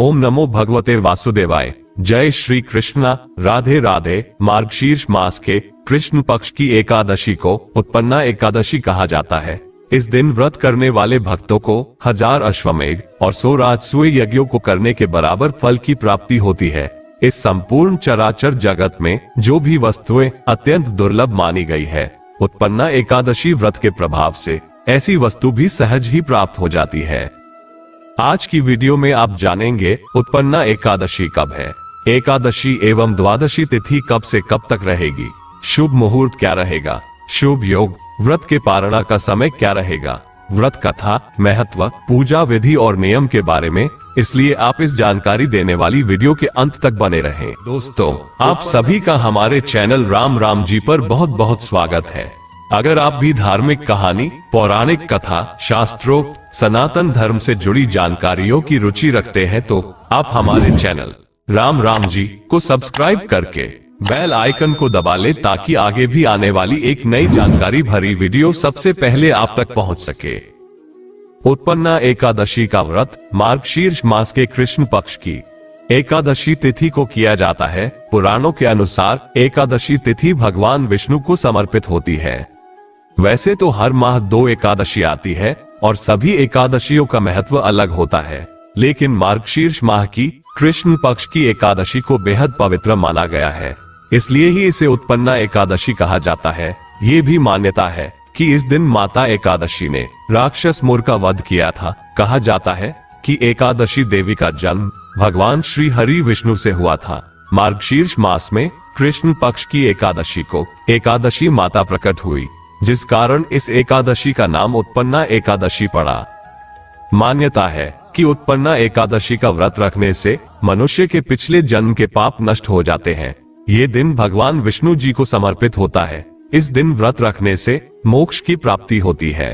ओम नमो भगवते वासुदेवाय। जय श्री कृष्णा। राधे राधे। मार्गशीर्ष मास के कृष्ण पक्ष की एकादशी को उत्पन्ना एकादशी कहा जाता है। इस दिन व्रत करने वाले भक्तों को 1000 अश्वमेघ और 100 राजसूय यज्ञों को करने के बराबर फल की प्राप्ति होती है। इस संपूर्ण चराचर जगत में जो भी वस्तुएं अत्यंत दुर्लभ मानी गई है, उत्पन्ना एकादशी व्रत के प्रभाव से ऐसी वस्तु भी सहज ही प्राप्त हो जाती है। आज की वीडियो में आप जानेंगे उत्पन्ना एकादशी कब है, एकादशी एवं द्वादशी तिथि कब से कब तक रहेगी, शुभ मुहूर्त क्या रहेगा, शुभ योग, व्रत के पारणा का समय क्या रहेगा, व्रत कथा, महत्व, पूजा विधि और नियम के बारे में। इसलिए आप इस जानकारी देने वाली वीडियो के अंत तक बने रहें। दोस्तों, आप सभी का हमारे चैनल राम राम जी पर बहुत बहुत स्वागत है। अगर आप भी धार्मिक कहानी, पौराणिक कथा, शास्त्रोक्त, सनातन धर्म से जुड़ी जानकारियों की रुचि रखते हैं तो आप हमारे चैनल राम राम जी को सब्सक्राइब करके बेल आइकन को दबा ले, ताकि आगे भी आने वाली एक नई जानकारी भरी वीडियो सबसे पहले आप तक पहुंच सके। उत्पन्ना एकादशी का व्रत मार्गशीर्ष मास के कृष्ण पक्ष की एकादशी तिथि को किया जाता है। पुराणों के अनुसार एकादशी तिथि भगवान विष्णु को समर्पित होती है। वैसे तो हर माह 2 एकादशी आती है और सभी एकादशियों का महत्व अलग होता है, लेकिन मार्गशीर्ष माह की कृष्ण पक्ष की एकादशी को बेहद पवित्र माना गया है, इसलिए ही इसे उत्पन्ना एकादशी कहा जाता है। ये भी मान्यता है कि इस दिन माता एकादशी ने राक्षस मोर का वध किया था। कहा जाता है कि एकादशी देवी का जन्म भगवान श्री हरि विष्णु से हुआ था। मार्गशीर्ष मास में कृष्ण पक्ष की एकादशी को एकादशी माता प्रकट हुई, जिस कारण इस एकादशी का नाम उत्पन्ना एकादशी पड़ा। मान्यता है कि उत्पन्ना एकादशी का व्रत रखने से मनुष्य के पिछले जन्म के पाप नष्ट हो जाते हैं। ये दिन भगवान विष्णु जी को समर्पित होता है। इस दिन व्रत रखने से मोक्ष की प्राप्ति होती है।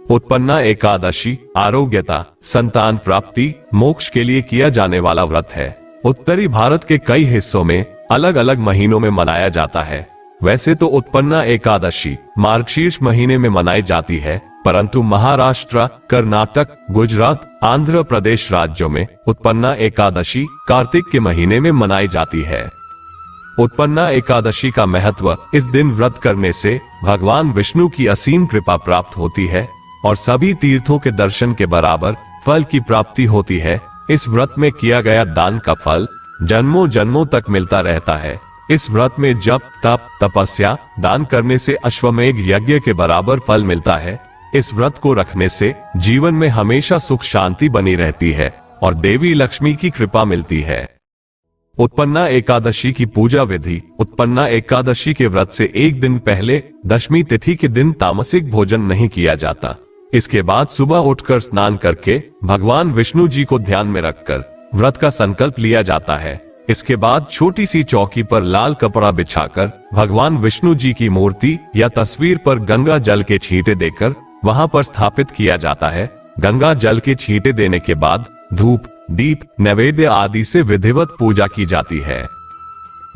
उत्पन्ना एकादशी आरोग्यता, संतान प्राप्ति, मोक्ष के लिए किया जाने वाला व्रत है। उत्तरी भारत के कई हिस्सों में अलग अलग महीनों में मनाया जाता है। वैसे तो उत्पन्ना एकादशी मार्गशीर्ष महीने में मनाई जाती है, परंतु महाराष्ट्र, कर्नाटक, गुजरात, आंध्र प्रदेश राज्यों में उत्पन्ना एकादशी कार्तिक के महीने में मनाई जाती है। उत्पन्ना एकादशी का महत्व, इस दिन व्रत करने से भगवान विष्णु की असीम कृपा प्राप्त होती है और सभी तीर्थों के दर्शन के बराबर फल की प्राप्ति होती है। इस व्रत में किया गया दान का फल जन्मों जन्मों तक मिलता रहता है। इस व्रत में जप, तप, तपस्या, दान करने से अश्वमेघ यज्ञ के बराबर फल मिलता है। इस व्रत को रखने से जीवन में हमेशा सुख शांति बनी रहती है और देवी लक्ष्मी की कृपा मिलती है। उत्पन्ना एकादशी की पूजा विधि। उत्पन्ना एकादशी के व्रत से एक दिन पहले दशमी तिथि के दिन तामसिक भोजन नहीं किया जाता। इसके बाद सुबह उठकर स्नान करके भगवान विष्णु जी को ध्यान में रखकर व्रत का संकल्प लिया जाता है। इसके बाद छोटी सी चौकी पर लाल कपड़ा बिछाकर भगवान विष्णु जी की मूर्ति या तस्वीर पर गंगा जल के छींटे देकर वहां पर स्थापित किया जाता है। गंगा जल के छींटे देने के बाद धूप, दीप, नैवेद्य आदि से विधिवत पूजा की जाती है।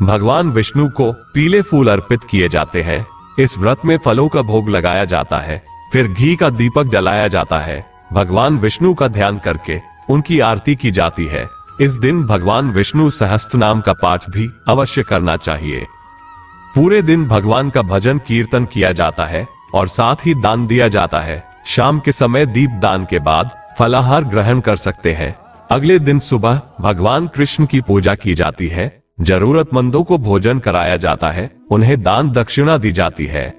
भगवान विष्णु को पीले फूल अर्पित किए जाते हैं। इस व्रत में फलों का भोग लगाया जाता है, फिर घी का दीपक जलाया जाता है। भगवान विष्णु का ध्यान करके उनकी आरती की जाती है। इस दिन भगवान विष्णु सहस्त्र नाम का पाठ भी अवश्य करना चाहिए। पूरे दिन भगवान का भजन कीर्तन किया जाता है और साथ ही दान दिया जाता है। शाम के समय दीप दान के बाद फलाहार ग्रहण कर सकते हैं। अगले दिन सुबह भगवान कृष्ण की पूजा की जाती है। जरूरतमंदों को भोजन कराया जाता है, उन्हें दान दक्षिणा दी जाती है।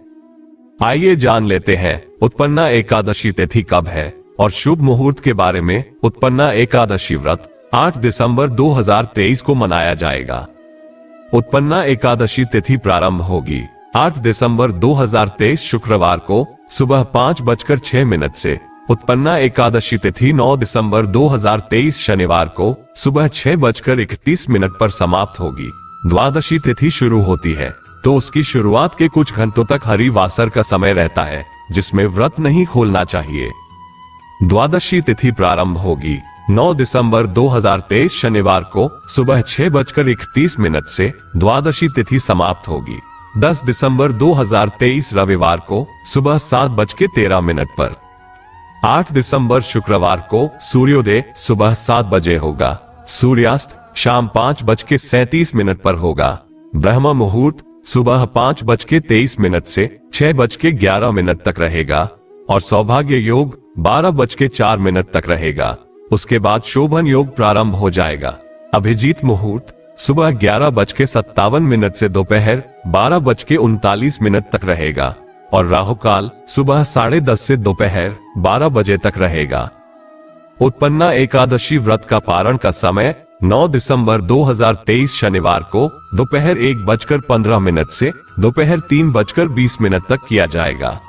आइए जान लेते हैं उत्पन्ना एकादशी तिथि कब है और शुभ मुहूर्त के बारे में। उत्पन्ना एकादशी व्रत 8 दिसंबर 2023 को मनाया जाएगा। उत्पन्ना एकादशी तिथि प्रारंभ होगी 8 दिसंबर 2023 शुक्रवार को सुबह 5:06 से। उत्पन्ना एकादशी तिथि 9 दिसंबर 2023 शनिवार को सुबह 6:31 पर समाप्त होगी। द्वादशी तिथि शुरू होती है तो उसकी शुरुआत के कुछ घंटों तक हरिवासर का समय रहता है, जिसमें व्रत नहीं खोलना चाहिए। द्वादशी तिथि प्रारंभ होगी 9 दिसंबर 2023 शनिवार को सुबह 6:31 से। द्वादशी तिथि समाप्त होगी 10 दिसंबर 2023 रविवार को सुबह 7:13 पर। 8 दिसंबर शुक्रवार को सूर्योदय सुबह 7 बजे होगा। सूर्यास्त शाम 5:37 पर होगा। ब्रह्म मुहूर्त सुबह 5:23 से 6:11 तक रहेगा और सौभाग्य योग 12:04 तक रहेगा। उसके बाद शोभन योग प्रारंभ हो जाएगा। अभिजीत मुहूर्त सुबह 11:57 से दोपहर 12:39 तक रहेगा और राहु काल सुबह 10:30 से दोपहर 12 बजे तक रहेगा। उत्पन्ना एकादशी व्रत का पारण का समय 9 दिसंबर 2023 शनिवार को दोपहर 1:15 से दोपहर 3:20 तक किया जाएगा।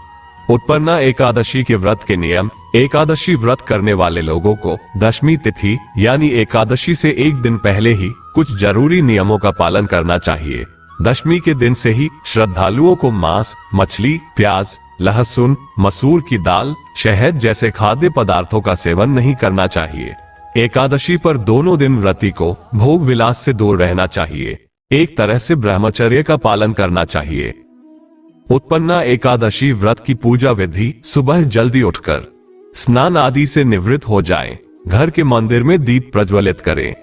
उत्पन्ना एकादशी के व्रत के नियम। एकादशी व्रत करने वाले लोगों को दशमी तिथि यानी एकादशी से एक दिन पहले ही कुछ जरूरी नियमों का पालन करना चाहिए। दशमी के दिन से ही श्रद्धालुओं को मांस, मछली, प्याज, लहसुन, मसूर की दाल, शहद जैसे खाद्य पदार्थों का सेवन नहीं करना चाहिए। एकादशी पर दोनों दिन व्रती को भोग विलास से दूर रहना चाहिए। एक तरह से ब्रह्मचर्य का पालन करना चाहिए। उत्पन्ना एकादशी व्रत की पूजा विधि। सुबह जल्दी उठकर स्नान आदि से निवृत्त हो जाएं। घर के मंदिर में दीप प्रज्वलित करें।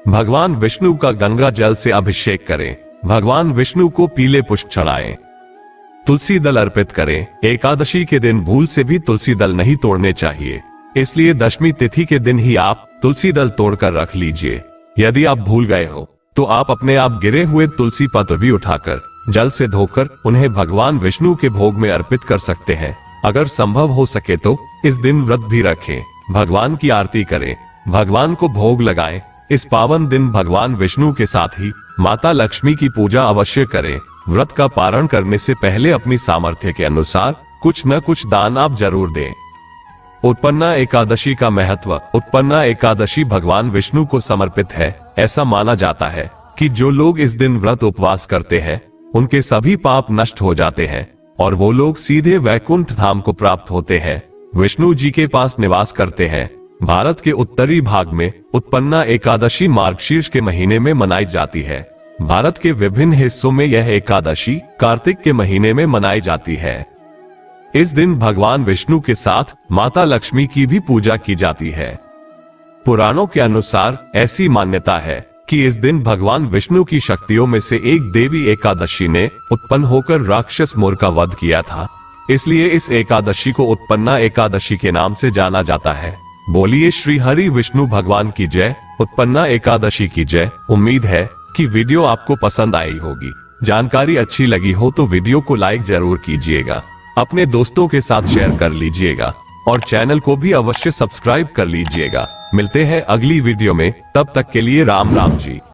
भगवान विष्णु का गंगा जल से अभिषेक करें। भगवान विष्णु को पीले पुष्प चढ़ाएं। तुलसी दल अर्पित करें। एकादशी के दिन भूल से भी तुलसी दल नहीं तोड़ने चाहिए, इसलिए दशमी तिथि के दिन ही आप तुलसी दल तोड़कर रख लीजिए। यदि आप भूल गए हो तो आप अपने आप गिरे हुए तुलसी पत्र भी उठाकर जल से धोकर उन्हें भगवान विष्णु के भोग में अर्पित कर सकते हैं। अगर संभव हो सके तो इस दिन व्रत भी रखें। भगवान की आरती करें, भगवान को भोग लगाएं। इस पावन दिन भगवान विष्णु के साथ ही माता लक्ष्मी की पूजा अवश्य करें। व्रत का पारण करने से पहले अपनी सामर्थ्य के अनुसार कुछ न कुछ दान आप जरूर दें। उत्पन्ना एकादशी का महत्व। उत्पन्ना एकादशी भगवान विष्णु को समर्पित है। ऐसा माना जाता है कि जो लोग इस दिन व्रत उपवास करते हैं उनके सभी पाप नष्ट हो जाते हैं और वो लोग सीधे वैकुंठ धाम को प्राप्त होते हैं, विष्णु जी के पास निवास करते हैं। भारत के उत्तरी भाग में उत्पन्ना एकादशी मार्गशीर्ष के महीने में मनाई जाती है। भारत के विभिन्न हिस्सों में यह एकादशी कार्तिक के महीने में मनाई जाती है। इस दिन भगवान विष्णु के साथ माता लक्ष्मी की भी पूजा की जाती है। पुराणों के अनुसार ऐसी मान्यता है कि इस दिन भगवान विष्णु की शक्तियों में से एक देवी एकादशी ने उत्पन्न होकर राक्षस मोर का वध किया था, इसलिए इस एकादशी को उत्पन्ना एकादशी के नाम से जाना जाता है। बोलिए श्री हरि विष्णु भगवान की जय। उत्पन्ना एकादशी की जय। उम्मीद है कि वीडियो आपको पसंद आई होगी। जानकारी अच्छी लगी हो तो वीडियो को लाइक जरूर कीजिएगा, अपने दोस्तों के साथ शेयर कर लीजिएगा और चैनल को भी अवश्य सब्सक्राइब कर लीजिएगा। मिलते हैं अगली वीडियो में, तब तक के लिए राम राम जी।